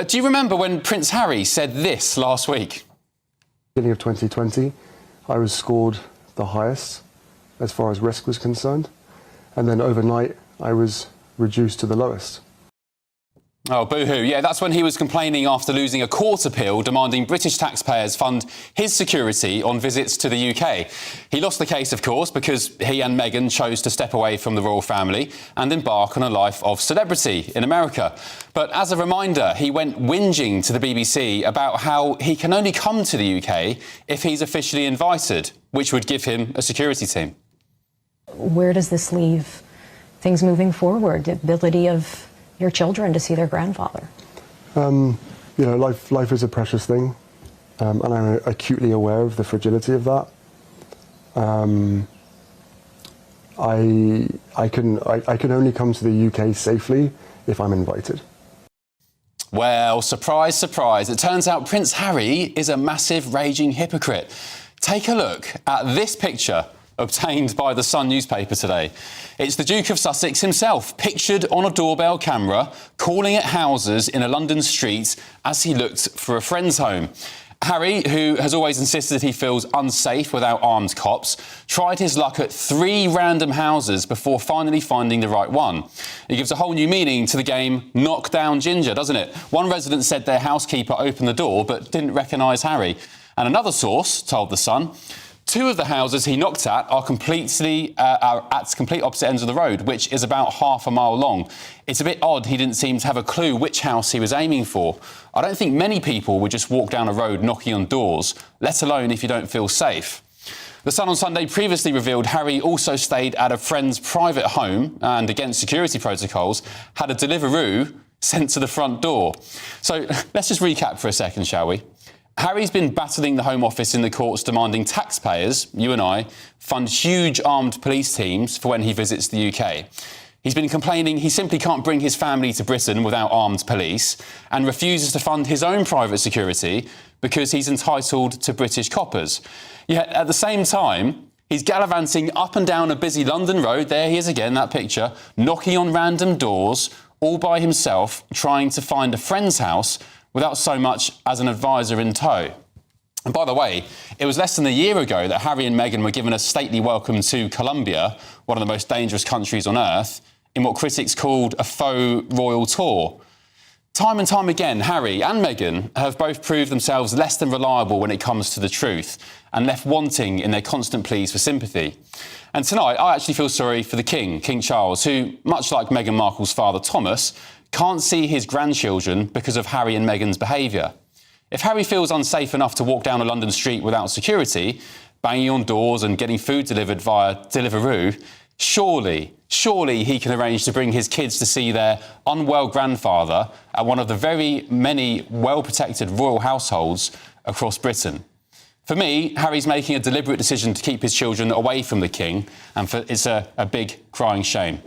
Do you remember when Prince Harry said this last week? Beginning of 2020, I was scored the highest as far as risk was concerned, and then overnight I was reduced to the lowest. Oh, boo-hoo. Yeah, that's when he was complaining after losing a court appeal demanding British taxpayers fund his security on visits to the UK. He lost the case, of course, because he and Meghan chose to step away from the royal family and embark on a life of celebrity in America. But as a reminder, he went whinging to the BBC about how he can only come to the UK if he's officially invited, which would give him a security team. Where does this leave things moving forward? The ability of your children to see their grandfather? You know, life is a precious thing, and I'm acutely aware of the fragility of that. I can only come to the UK safely if I'm invited. Well, surprise, surprise. It turns out Prince Harry is a massive raging hypocrite. Take a look at this picture obtained by the Sun newspaper today. It's the Duke of Sussex himself, pictured on a doorbell camera, calling at houses in a London street as he looked for a friend's home. Harry, who has always insisted he feels unsafe without armed cops, tried his luck at 3 random houses before finally finding the right one. It gives a whole new meaning to the game knock down ginger, doesn't it? One resident said their housekeeper opened the door but didn't recognise Harry. And another source told The Sun 2 of the houses he knocked at are at complete opposite ends of the road, which is about half a mile long. It's a bit odd he didn't seem to have a clue which house he was aiming for. I don't think many people would just walk down a road knocking on doors, let alone if you don't feel safe. The Sun on Sunday previously revealed Harry also stayed at a friend's private home and, against security protocols, had a Deliveroo sent to the front door. So let's just recap for a second, shall we? Harry's been battling the Home Office in the courts demanding taxpayers, you and I, fund huge armed police teams for when he visits the UK. He's been complaining he simply can't bring his family to Britain without armed police and refuses to fund his own private security because he's entitled to British coppers. Yet at the same time, he's gallivanting up and down a busy London road, there he is again, that picture, knocking on random doors, all by himself, trying to find a friend's house without so much as an advisor in tow. And by the way, it was less than a year ago that Harry and Meghan were given a stately welcome to Colombia, one of the most dangerous countries on earth, in what critics called a faux royal tour. Time and time again, Harry and Meghan have both proved themselves less than reliable when it comes to the truth and left wanting in their constant pleas for sympathy. And tonight, I actually feel sorry for the King, King Charles, who, much like Meghan Markle's father Thomas, can't see his grandchildren because of Harry and Meghan's behaviour. If Harry feels unsafe enough to walk down a London street without security, banging on doors and getting food delivered via Deliveroo, surely he can arrange to bring his kids to see their unwell grandfather at one of the very many well-protected royal households across Britain. For me, Harry's making a deliberate decision to keep his children away from the King, and it's a big crying shame.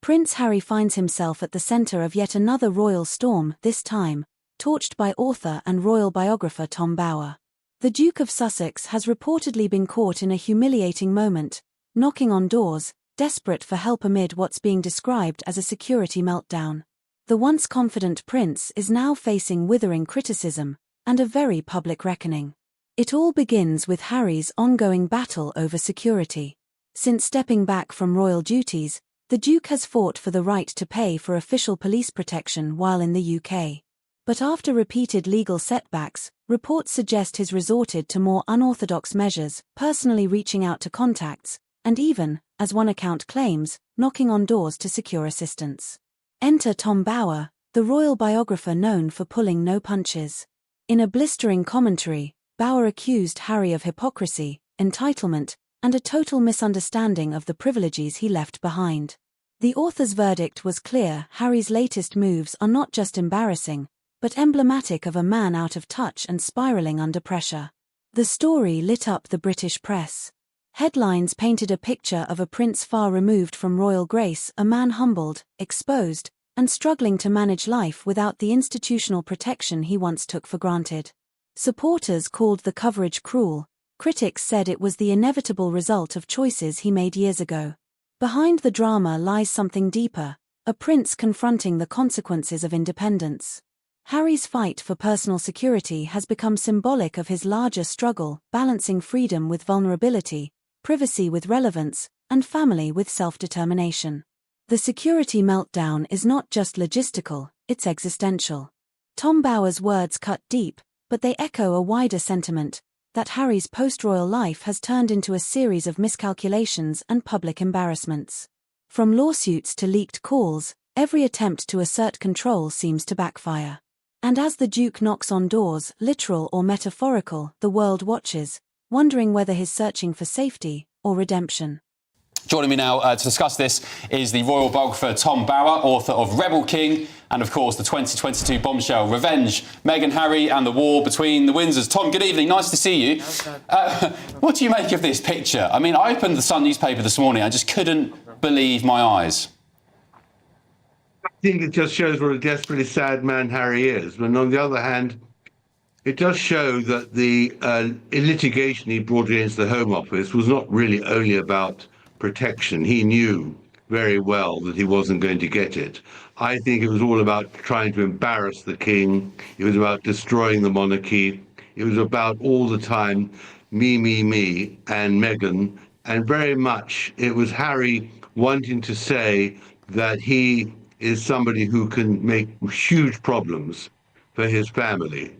Prince Harry finds himself at the centre of yet another royal storm, this time torched by author and royal biographer Tom Bower. The Duke of Sussex has reportedly been caught in a humiliating moment, knocking on doors, desperate for help amid what's being described as a security meltdown. The once confident prince is now facing withering criticism and a very public reckoning. It all begins with Harry's ongoing battle over security. Since stepping back from royal duties, the Duke has fought for the right to pay for official police protection while in the UK. But after repeated legal setbacks, reports suggest he's resorted to more unorthodox measures, personally reaching out to contacts, and even, as one account claims, knocking on doors to secure assistance. Enter Tom Bower, the royal biographer known for pulling no punches. In a blistering commentary, Bower accused Harry of hypocrisy, entitlement, and a total misunderstanding of the privileges he left behind. The author's verdict was clear: Harry's latest moves are not just embarrassing, but emblematic of a man out of touch and spiraling under pressure. The story lit up the British press. Headlines painted a picture of a prince far removed from royal grace, a man humbled, exposed, and struggling to manage life without the institutional protection he once took for granted. Supporters called the coverage cruel. Critics said it was the inevitable result of choices he made years ago. Behind the drama lies something deeper, a prince confronting the consequences of independence. Harry's fight for personal security has become symbolic of his larger struggle, balancing freedom with vulnerability, privacy with relevance, and family with self-determination. The security meltdown is not just logistical, it's existential. Tom Bower's words cut deep, but they echo a wider sentiment, that Harry's post-royal life has turned into a series of miscalculations and public embarrassments. From lawsuits to leaked calls, every attempt to assert control seems to backfire. And as the Duke knocks on doors, literal or metaphorical, the world watches, wondering whether he's searching for safety or redemption. Joining me now to discuss this is the royal biographer Tom Bower, author of Rebel King, and of course the 2022 bombshell Revenge, Meghan, Harry and the war between the Windsors. Tom, good evening, nice to see you. What do you make of this picture? I mean, I opened the Sun newspaper this morning, I just couldn't believe my eyes. I think it just shows what a desperately sad man Harry is. But on the other hand, it does show that the litigation he brought against the Home Office was not really only about protection. He knew very well that he wasn't going to get it. I think it was all about trying to embarrass the king. It was about destroying the monarchy. It was about all the time me, and Meghan. And very much it was Harry wanting to say that he is somebody who can make huge problems for his family.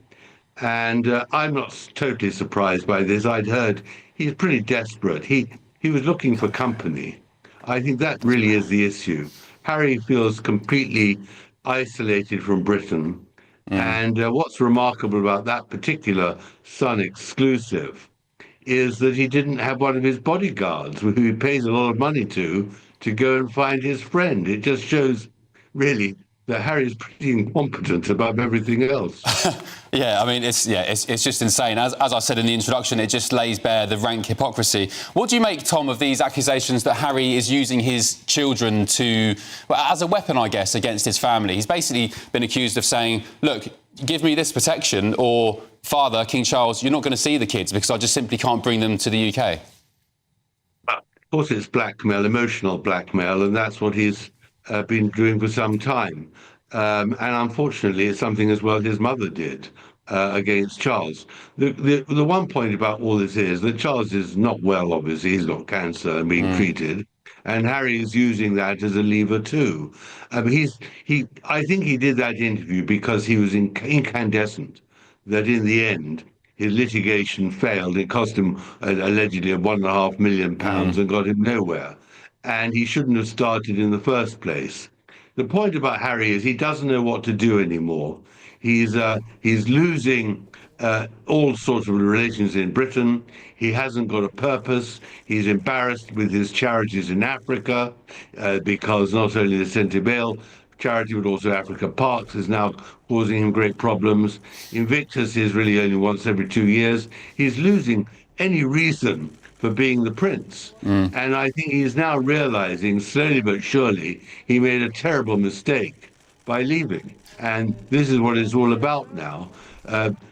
And I'm not totally surprised by this. I'd heard he's pretty desperate. He was looking for company. I think that really is the issue. Harry feels completely isolated from Britain. And what's remarkable about that particular Sun exclusive is that he didn't have one of his bodyguards, who he pays a lot of money to go and find his friend. It just shows, really, that Harry's pretty incompetent above everything else. Yeah, I mean, it's just insane. As I said in the introduction, it just lays bare the rank hypocrisy. What do you make, Tom, of these accusations that Harry is using his children to, well, as a weapon, I guess, against his family? He's basically been accused of saying, look, give me this protection, or Father, King Charles, you're not going to see the kids because I just simply can't bring them to the UK. Of course, it's blackmail, emotional blackmail, and that's what he's been doing for some time. And unfortunately, it's something as well his mother did against Charles. The one point about all this is that Charles is not well, obviously. He's got cancer and being treated. And Harry is using that as a lever too. I think he did that interview because he was incandescent that in the end, his litigation failed. It cost him allegedly £1.5 million and got him nowhere. And he shouldn't have started in the first place. The point about Harry is he doesn't know what to do anymore. He's losing all sorts of relations in Britain. He hasn't got a purpose. He's embarrassed with his charities in Africa because not only the Centibale charity, but also Africa Parks is now causing him great problems. Invictus is really only once every 2 years. He's losing any reason for being the prince. And I think he's now realizing, slowly but surely, he made a terrible mistake by leaving. And this is what it's all about now.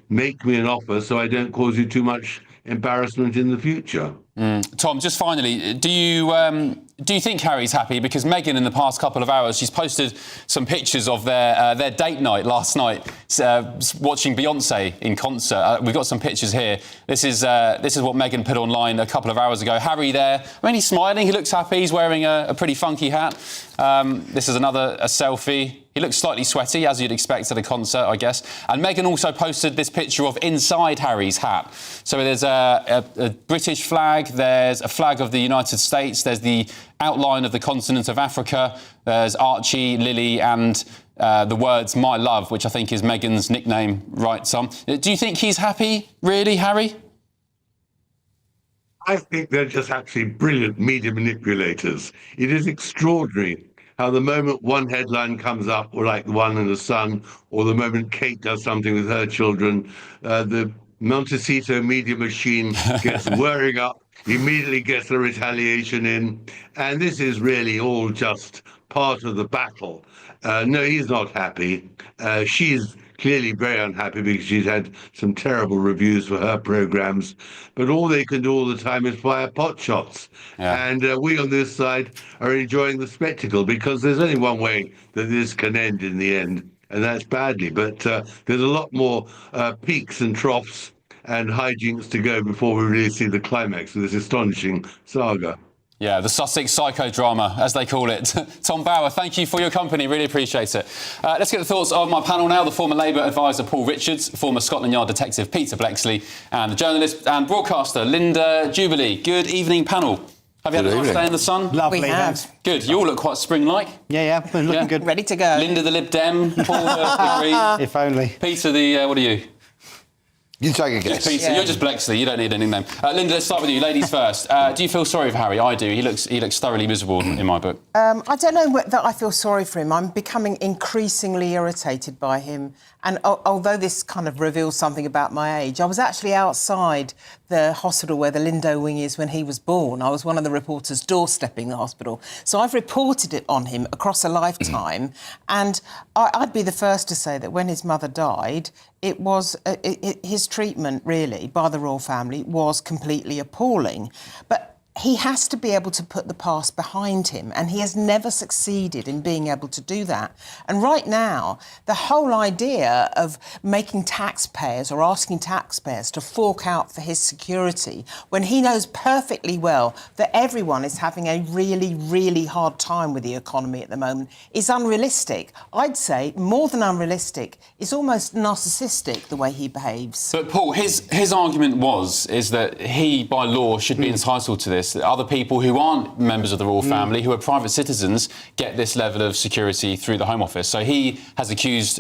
Make me an offer so I don't cause you too much embarrassment in the future. Tom, just finally, do you think Harry's happy? Because Meghan, in the past couple of hours, she's posted some pictures of their date night last night, watching Beyonce in concert. We've got some pictures here. This is what Meghan put online a couple of hours ago. Harry there. I mean, he's smiling. He looks happy. He's wearing a pretty funky hat. This is a selfie. He looks slightly sweaty, as you'd expect at a concert, I guess. And Meghan also posted this picture of inside Harry's hat. So there's a British flag, there's a flag of the United States, there's the outline of the continent of Africa, there's Archie, Lily, and the words "my love," which I think is Meghan's nickname, right, Tom? Do you think he's happy, really, Harry? I think they're just absolutely brilliant media manipulators. It is extraordinary how the moment one headline comes up, or like the one in the Sun, or the moment Kate does something with her children, the Montecito media machine gets whirring up, immediately gets the retaliation in. And this is really all just part of the battle. No, he's not happy. She's clearly very unhappy because she's had some terrible reviews for her programs. But all they can do all the time is fire pot shots. Yeah. And we on this side are enjoying the spectacle because there's only one way that this can end in the end. and that's badly. But there's a lot more peaks and troughs and hijinks to go before we really see the climax of this astonishing saga. Yeah, the Sussex psychodrama, as they call it. Tom Bower, thank you for your company. Really appreciate it. Let's get the thoughts of my panel now. The former Labour advisor Paul Richards, former Scotland Yard detective Peter Bleksley, and the journalist and broadcaster Linda Jubilee. Good evening, panel. Have you had a nice day in the sun? Lovely. We have. Good. You all look quite spring-like. Yeah, we're looking good. Ready to go. Linda, the Lib Dem. Paul, the Green. If only. Peter, the... what are you? You take a guess. Peter, you're just Bleksley. You don't need a nickname. Linda, let's start with you. Ladies first. Do you feel sorry for Harry? I do. He looks thoroughly miserable in my book. I don't know that I feel sorry for him. I'm becoming increasingly irritated by him. And although this kind of reveals something about my age, I was actually outside the hospital where the Lindo wing is when he was born. I was one of the reporters doorstepping the hospital. So I've reported it on him across a lifetime. And I'd be the first to say that when his mother died, it was his treatment, really, by the royal family was completely appalling. But he has to be able to put the past behind him, and he has never succeeded in being able to do that. And right now, the whole idea of making taxpayers or asking taxpayers to fork out for his security, when he knows perfectly well that everyone is having a really, really hard time with the economy at the moment, is unrealistic. I'd say more than unrealistic, it's almost narcissistic the way he behaves. But Paul, his argument is that he, by law, should be entitled to this. That other people who aren't members of the royal family, who are private citizens, get this level of security through the Home Office. So he has accused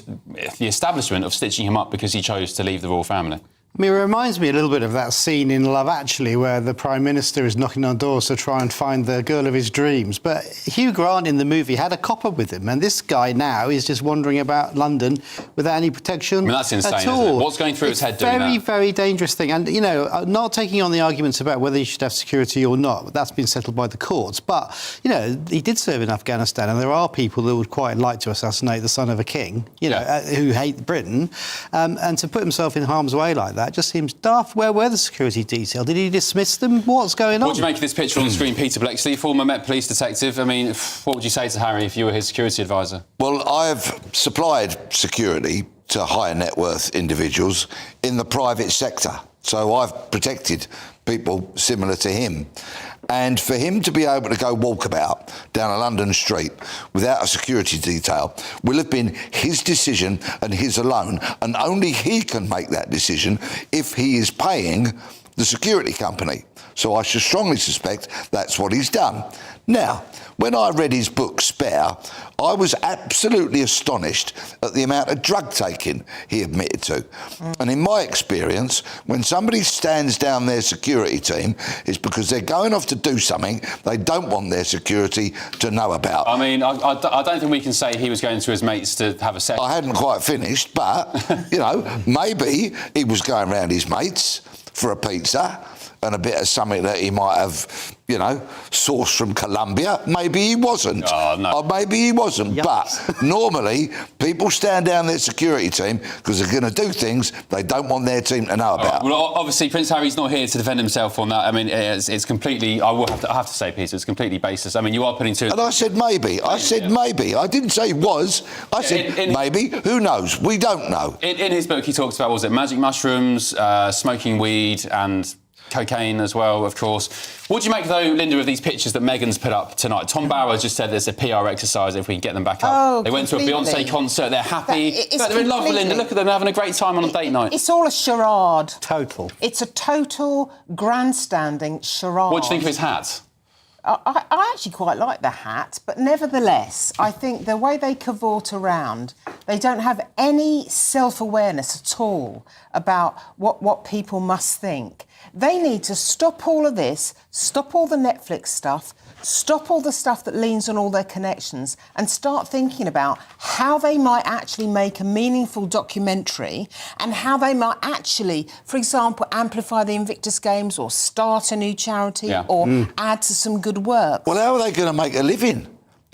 the establishment of stitching him up because he chose to leave the royal family. I mean, it reminds me a little bit of that scene in Love Actually where the Prime Minister is knocking on doors to try and find the girl of his dreams. But Hugh Grant in the movie had a copper with him, and this guy now is just wandering about London without any protection. I mean, that's insane, at all. isn't it? What's going through his head doing that? Very, very dangerous thing. And, you know, not taking on the arguments about whether he should have security or not, that's been settled by the courts. But, you know, he did serve in Afghanistan, and there are people that would quite like to assassinate the son of a king, you know, who hate Britain. And to put himself in harm's way like that just seems daft. Where were the security detail? Did he dismiss them? What's going on? What do you make of this picture on the screen? Peter Bleksley, former Met Police detective. I mean, what would you say to Harry if you were his security advisor? Well, I've supplied security to higher net worth individuals in the private sector. So I've protected people similar to him. And for him to be able to go walkabout down a London street without a security detail will have been his decision and his alone. And only he can make that decision if he is paying the security company. So I should strongly suspect that's what he's done. Now, when I read his book, Spare, I was absolutely astonished at the amount of drug taking he admitted to. And in my experience, when somebody stands down their security team, it's because they're going off to do something they don't want their security to know about. I mean, I don't think we can say he was going to his mates to have a session. I hadn't quite finished, but, you know, maybe he was going round his mates for a pizza and a bit of something that he might have, you know, sourced from Colombia. Maybe he wasn't. Oh, no. Or maybe he wasn't. Yikes. But normally, people stand down their security team because they're going to do things they don't want their team to know about. Well, obviously, Prince Harry's not here to defend himself on that. I mean, it's completely... I have to say, Peter, it's completely baseless. I mean, you are putting two... And I said maybe. I said maybe. I didn't say was. I said maybe. Who knows? We don't know. In his book, he talks about, was it magic mushrooms, smoking weed and cocaine as well, of course. What do you make, though, Linda, of these pictures that Meghan's put up tonight? Tom Bower just said there's a PR exercise if we can get them back up. Oh, they went to a completely. Beyonce concert, they're happy. They're in love with completely. Linda. Look at them, they're having a great time on a date night. It's all a charade. Total. It's a total grandstanding charade. What do you think of his hat? I actually quite like the hat, but nevertheless, I think the way they cavort around, they don't have any self-awareness at all about what people must think. They need to stop all of this, stop all the Netflix stuff, stop all the stuff that leans on all their connections, and start thinking about how they might actually make a meaningful documentary and how they might actually, for example, amplify the Invictus Games or start a new charity or add to some good work. Well, how are they going to make a living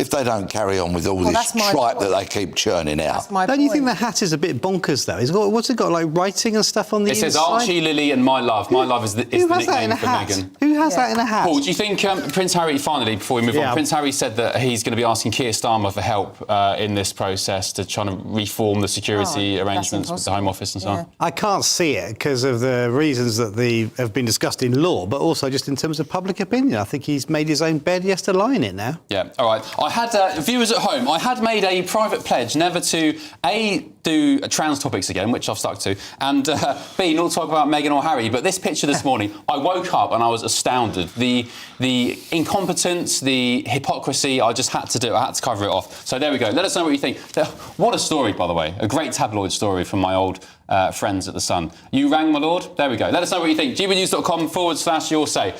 if they don't carry on with all this that's my tripe point. that they keep churning out. That's my Don't you think point. the hat is a bit bonkers, though? What's it got, like writing and stuff on the It inside? says Archie, Lily and My Love. My Love is the Who has that in nickname a for hat? Meghan. Who has that in a hat? Paul, do you think Prince Harry, finally, before we move on, Prince Harry said that he's going to be asking Keir Starmer for help in this process to try to reform the security arrangements with the Home Office and so on? I can't see it because of the reasons that have been discussed in law, but also just in terms of public opinion. I think he's made his own bed, he has to lie in it now. Yeah, all right. I had, viewers at home, I had made a private pledge never to, A, do trans topics again, which I've stuck to, and B, not talk about Meghan or Harry. But this picture this morning, I woke up and I was astounded. The incompetence, the hypocrisy, I just had to do it. I had to cover it off. So there we go. Let us know what you think. What a story, by the way. A great tabloid story from my old friends at The Sun. You rang, my lord? There we go. Let us know what you think. gbnews.com/your say.